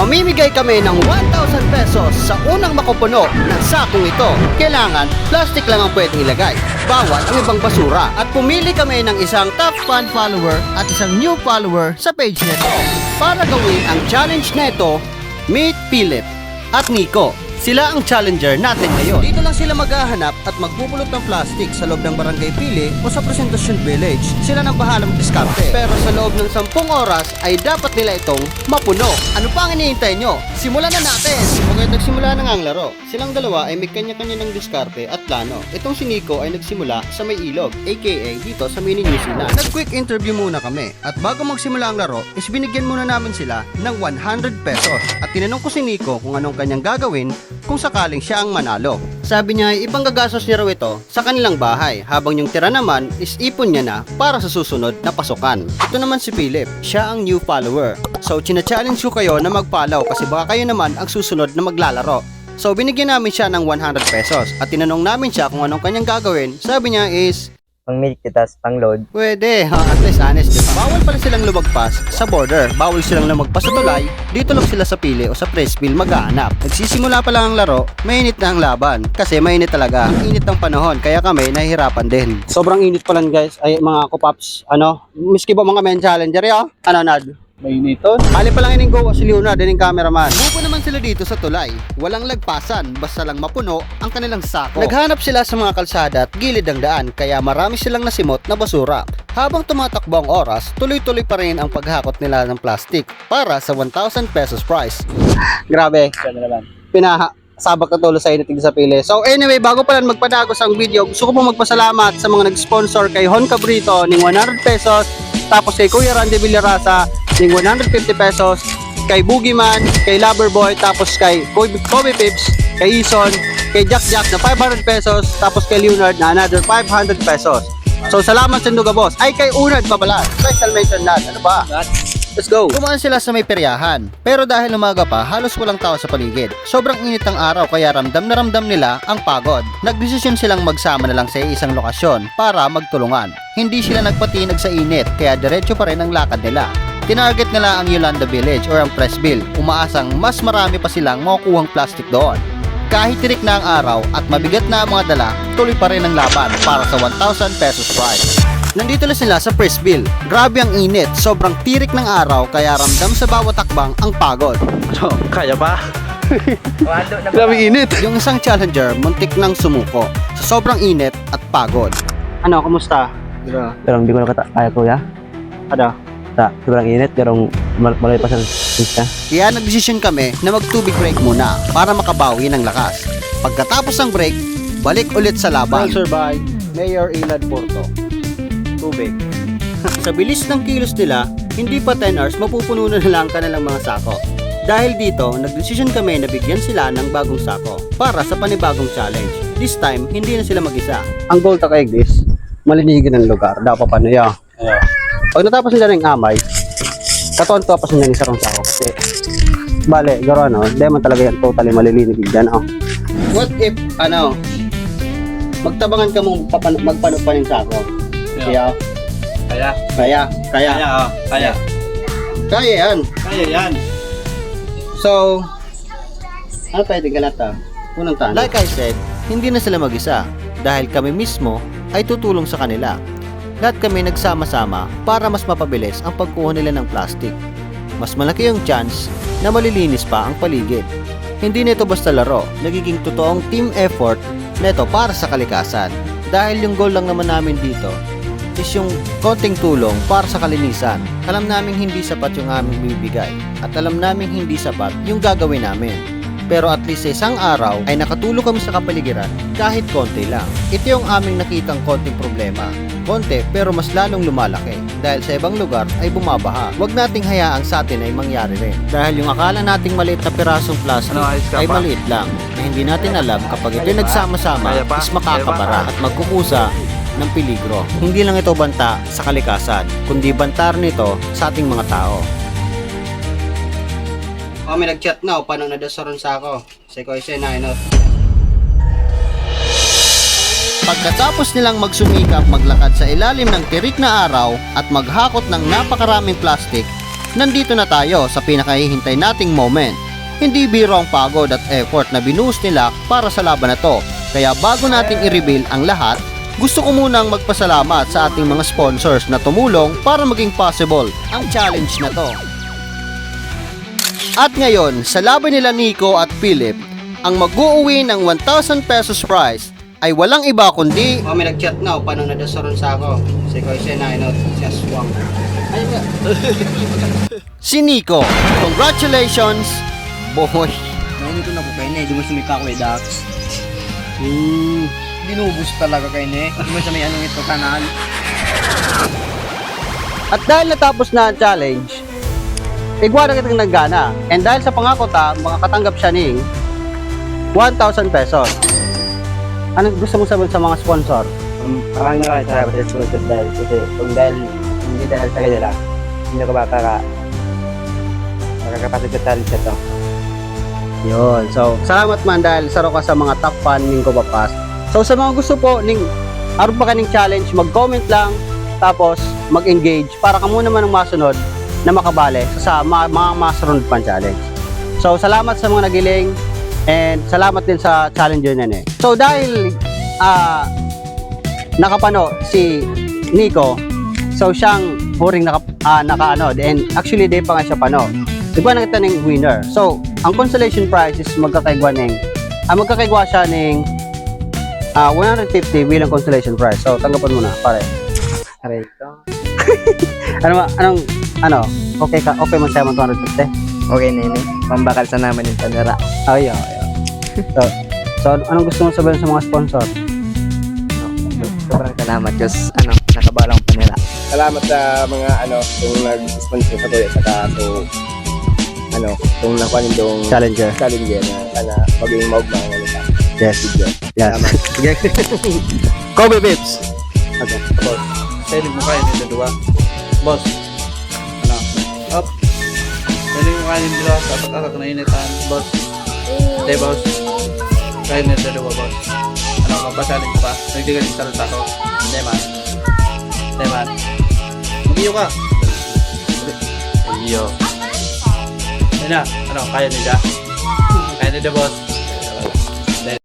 Mamimigay kami ng 1,000 pesos sa unang makupuno ng sakong ito. Kailangan, plastic lang ang pwedeng ilagay. Bawal ang ibang basura. At pumili kami ng isang top fan follower at isang new follower sa page nito. Para gawin ang challenge nito, Meet Philip at Nico. Sila ang challenger natin ngayon. Dito lang sila maghahanap at magpupulot ng plastic sa loob ng Barangay Pili o sa Presentation Village. Sila nang bahala mag-diskarte. Pero sa loob ng 10 oras ay dapat nila itong mapuno. Ano pa ang iniintay nyo? Simulan na natin! Okay, nagsimula na nga ang laro. Silang dalawa ay may kanya-kanya ng diskarte at plano. Itong si Nico ay nagsimula sa may ilog, aka dito sa mini New Zealand. Nag-quick interview muna kami. At bago magsimula ang laro, is binigyan muna namin sila ng 100 pesos. At tinanong ko si Nico kung anong kanyang gagawin kung sakaling siya ang manalo. Sabi niya ay ipang gagastos niya raw ito sa kanilang bahay, habang yung tira naman is ipon niya na para sa susunod na pasukan. Ito naman si Philip, siya ang new follower. So china-challenge ko kayo na mag-follow kasi baka kayo naman ang susunod na maglalaro. So binigyan namin siya ng 100 pesos at tinanong namin siya kung anong kanyang gagawin. Sabi niya is pang-milk kita, pang-load. pwede, at least honest, diba? Bawal pala silang lumagpas sa border. Bawal silang lumagpas sa tulay. Dito lang sila sa pili o sa pressfield maghahanap. Nagsisimula pa lang ang laro, mainit na ang laban. Kasi mainit talaga. Ang init ng panahon, kaya kami nahihirapan din. Sobrang init pa lang guys. Ay mga kupaps, miski ba mga men challenger yo? Nad? Mainito. Ali pa lang ining si Leonard, ining cameraman. Buko naman sila dito sa tulay. Walang lagpasan, basta lang mapuno ang kanilang sako. Naghanap sila sa mga kalsada at gilid ng daan, kaya marami silang nasimot na basura. Habang tumatakbo ang oras, tuloy-tuloy pa rin ang paghakot nila ng plastic para sa 1,000 pesos prize. Grabe. Sabak na tulo sa inating sa pili. So anyway, bago pala magpadagos ang video, gusto ko pong magpasalamat sa mga nag-sponsor kay Hon Cabrito ng 100 pesos, tapos kay Kuya Randy Villarasa ng 150 pesos, kay Boogeyman, kay Loverboy, tapos kay Kobe Pips, kay Ison, kay Jack na 500 pesos, tapos kay Leonard na another 500 pesos. So salamat sa Nuga Boss. Ay kay Unad pa pala. Special mention na. Ano ba? Let's go! Dumaan sila sa may peryahan. Pero dahil umaga pa, halos walang tao sa paligid. Sobrang init ng araw kaya ramdam na ramdam nila ang pagod. Nagdesisyon silang magsama na lang sa isang lokasyon para magtulungan. Hindi sila nagpatinag sa init kaya diretso pa rin ang lakad nila. Tinarget nila ang Yolanda Village or ang Pressville. Umaasang mas marami pa silang makukuhang plastic doon. Kahit tirik na ang araw at mabigat na ang mga dala, tuloy pa rin ang laban para sa 1,000 pesos prize. Nandito na sila sa Pressville. Grabe ang init, sobrang tirik ng araw kaya ramdam sa bawat takbang ang pagod. Kaya ba? Wado na ba? Grabe init. Yung isang challenger muntik nang sumuko sa sobrang init at pagod. Ano, kumusta? Pero hindi ko na kaya kuya. Ano? Sobrang init, pero malay pa sa pista. Kaya nagdesisyon kami na mag-tubig break muna para makabawi ng lakas. Pagkatapos ng break, balik ulit sa laban. Sponsored by Mayor Elad Porto. Tubig. Sa bilis ng kilos nila, hindi pa 10 hours mapupuno na lang kanilang mga sako. Dahil dito, nagdesisyon kami na bigyan sila ng bagong sako para sa panibagong challenge. This time, hindi na sila mag-isa. Ang goal ta kay this, malinigan ng lugar. Dapat pa niya. Pag natapos nila ng amay, katonto pa sa isa kong sako. Kasi, bale, garo hindi man talaga yan totally malilinig dyan. What if, magtabangan ka mong magpano pa ng sako? Kaya. Kaya yan. Kaya yan. So, ano pwedeng galata? Unang tanong. Like I said, hindi na sila mag-isa dahil kami mismo ay tutulong sa kanila. Lahat kami nagsama-sama para mas mapabilis ang pagkuha nila ng plastic. Mas malaki yung chance na malilinis pa ang paligid. Hindi nito basta laro, nagiging totoong team effort neto para sa kalikasan. Dahil yung goal lang naman namin dito is yung konting tulong para sa kalinisan. Alam naming hindi sapat yung aming bibigay at alam naming hindi sapat yung gagawin namin. Pero at least sa isang araw ay nakatulong kami sa kapaligiran kahit konti lang. Ito yung aming nakitang konting problema. Konti pero mas lalong lumalaki dahil sa ibang lugar ay bumabaha. Huwag nating hayaang sa atin ay mangyari rin. Dahil yung akala nating maliit na pirasong plastic ay maliit lang na hindi natin alam kapag ito nagsama-sama is makakabara at magkukusa ng peligro. Hindi lang ito banta sa kalikasan, kundi banta rin ito sa ating mga tao. May nag-chat na paano nadasaron sa ako. Say ko isa na inot. Pagkatapos nilang magsumikap maglakad sa ilalim ng tirik na araw at maghakot ng napakaraming plastic, nandito na tayo sa pinakahihintay nating moment. Hindi biro ang pagod at effort na binuhos nila para sa laban na to. Kaya bago natin i-reveal ang lahat, gusto ko munang magpasalamat sa ating mga sponsors na tumulong para maging possible ang challenge na to. At ngayon, sa laban nila Nico at Philip, ang mag-uuwi ng 1,000 pesos prize ay walang iba kundi... Oh, may nag-chat na, paano nadasaron sa ako? Si Koy na, siya swang. Si Nico, congratulations, boy. Ngayon ito na po kayo na, di mo sumika ko Dax. Binubus talaga kayo na di mo sa may anong ito kanal. At dahil natapos na ang challenge, igwa na kitang naggana. And dahil sa pangako ta, makakatanggap siya ng 1,000 pesos. Ano gusto mong sabihin sa mga sponsor? Parang na sa sponsor dahil kasi kung dahil hindi dahil sa kanila, hindi ko ba makakapasok sa challenge ito. Yun. So, salamat man dahil saro ka sa mga top fan ng Kubapas. So, sa mga gusto po ning aron pa kaning challenge, mag-comment lang tapos mag-engage para kamo naman ang masunod na makabale sa mga masunod pang challenge. So, salamat sa mga nagiling and salamat din sa challenger na eh. So, dahil nakapano si Nico, so siyang huring nakaano and actually di pa nga siya pano. Diba nakita ng winner. So, ang consolation prize is magkakaigwa siya ng 150 bilang consolation prize. So, tanggapan mo na, pare. Aray ito. Okay man sa'yo man 250? Okay na yun eh. Pambakal sa naman yung kamera. Ayun. So, anong gusto mong sabihin sa mga sponsor? Sobrang salamat kasi nakabalang panira. Salamat sa mga kung nag-sponsor sa kuya saka kung nakuha nitong Challenger. challenger na sana maging maugmang Yes. video. Yes. Salamat. Kobe Bips. Okay. Boss, sa'yo mo kayo nito dua. Boss, up. Sa'yo mo kayo nito dua. Dapat ako na initan. Boss. Hey, boss. Kayo nito dua, boss. Mapasalit pa. Nagdigan yung salita ko. Hindi man. Mag-iyo ka. Iyo. Yan na. Kaya nila. Kaya nila, boss.